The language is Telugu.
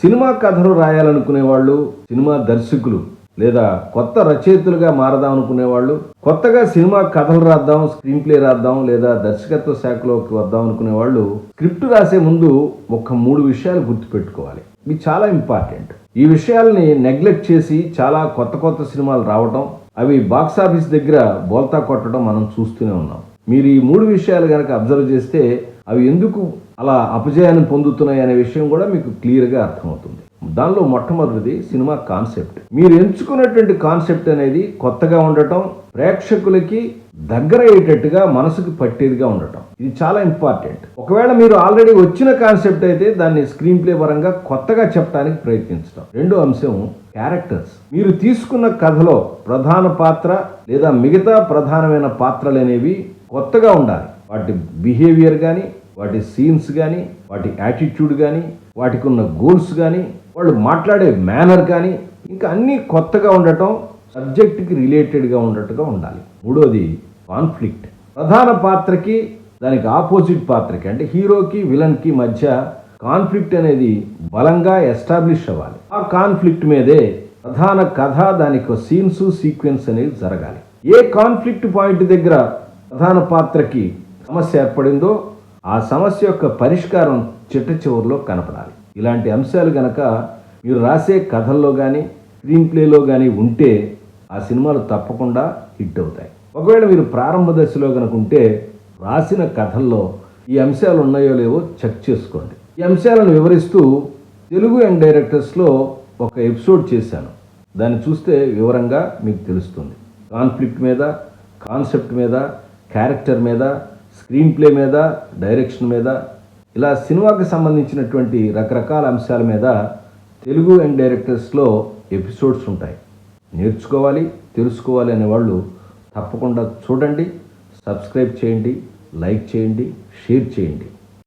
సినిమా కథలు రాయాలనుకునే వాళ్ళు, సినిమా దర్శకులు లేదా కొత్త రచయితలుగా మారదాం అనుకునే వాళ్ళు, కొత్తగా సినిమా కథలు రాద్దాం, స్క్రీన్ ప్లే రాద్దాం లేదా దర్శకత్వ శాఖలోకి వద్దాం అనుకునే వాళ్ళు స్క్రిప్ట్ రాసే ముందు ఒక 3 విషయాలు గుర్తుపెట్టుకోవాలి. ఇవి చాలా ఇంపార్టెంట్. ఈ విషయాల్ని నెగ్లెక్ట్ చేసి చాలా కొత్త సినిమాలు రావటం, అవి బాక్సాఫీస్ దగ్గర బోల్తా కొట్టడం మనం చూస్తూనే ఉన్నాం. మీరు ఈ 3 విషయాలు కనుక అబ్జర్వ్ చేస్తే అవి ఎందుకు అలా అపజయాన్ని పొందుతున్నాయి అనే విషయం కూడా మీకు క్లియర్గా అర్థమవుతుంది. దానిలో మొట్టమొదటిది సినిమా కాన్సెప్ట్. మీరు ఎంచుకున్నటువంటి కాన్సెప్ట్ అనేది కొత్తగా ఉండటం, ప్రేక్షకులకి దగ్గర అయ్యేటట్టుగా మనసుకు పట్టేదిగా ఉండటం. ఇది చాలా ఇంపార్టెంట్. ఒకవేళ మీరు ఆల్రెడీ వచ్చిన కాన్సెప్ట్ అయితే దాన్ని స్క్రీన్ ప్లే పరంగా కొత్తగా చెప్పడానికి ప్రయత్నించడం. రెండో అంశం క్యారెక్టర్స్. మీరు తీసుకున్న కథలో ప్రధాన పాత్ర లేదా మిగతా ప్రధానమైన పాత్రలు అనేవి కొత్తగా ఉండాలి. వాటి బిహేవియర్ కానీ, వాటి సీన్స్ కానీ, వాటి యాటిట్యూడ్ కానీ, వాటికి ఉన్న గోల్స్ కానీ, వాళ్ళు మాట్లాడే మేనర్ కానీ, ఇంకా అన్నీ కొత్తగా ఉండటం, సబ్జెక్ట్కి రిలేటెడ్గా ఉండట్టుగా ఉండాలి. మూడోది కాన్ఫ్లిక్ట్. ప్రధాన పాత్రకి దానికి ఆపోజిట్ పాత్రకి అంటే హీరోకి విలన్కి మధ్య కాన్ఫ్లిక్ట్ అనేది బలంగా ఎస్టాబ్లిష్ అవ్వాలి. ఆ కాన్ఫ్లిక్ట్ మీదే ప్రధాన కథ, దానికి సీన్స్ సీక్వెన్స్ అనేది జరగాలి. ఏ కాన్ఫ్లిక్ట్ పాయింట్ దగ్గర ప్రధాన పాత్రకి సమస్య ఏర్పడిందో ఆ సమస్య యొక్క పరిష్కారం చిట్ట చివరిలో కనపడాలి. ఇలాంటి అంశాలు గనక మీరు రాసే కథల్లో కానీ స్క్రీన్ ప్లేలో కానీ ఉంటే ఆ సినిమాలు తప్పకుండా హిట్ అవుతాయి. ఒకవేళ మీరు ప్రారంభ దశలో కనుక ఉంటే రాసిన కథల్లో ఈ అంశాలు ఉన్నాయో లేవో చెక్ చేసుకోండి. ఈ అంశాలను వివరిస్తూ తెలుగు యంగ్ డైరెక్టర్స్లో ఒక ఎపిసోడ్ చేశాను. దాన్ని చూస్తే వివరంగా మీకు తెలుస్తుంది. కాన్ఫ్లిక్ట్ మీద, కాన్సెప్ట్ మీద, క్యారెక్టర్ మీద, స్క్రీన్ ప్లే మీద, డైరెక్షన్ మీద, ఇలా సినిమాకి సంబంధించినటువంటి రకరకాల అంశాల మీద తెలుగు యంగ్ డైరెక్టర్స్లో ఎపిసోడ్స్ ఉంటాయి. నేర్చుకోవాలి, తెలుసుకోవాలి అనేవాళ్ళు తప్పకుండా చూడండి, సబ్స్క్రైబ్ చేయండి, లైక్ చేయండి, షేర్ చేయండి.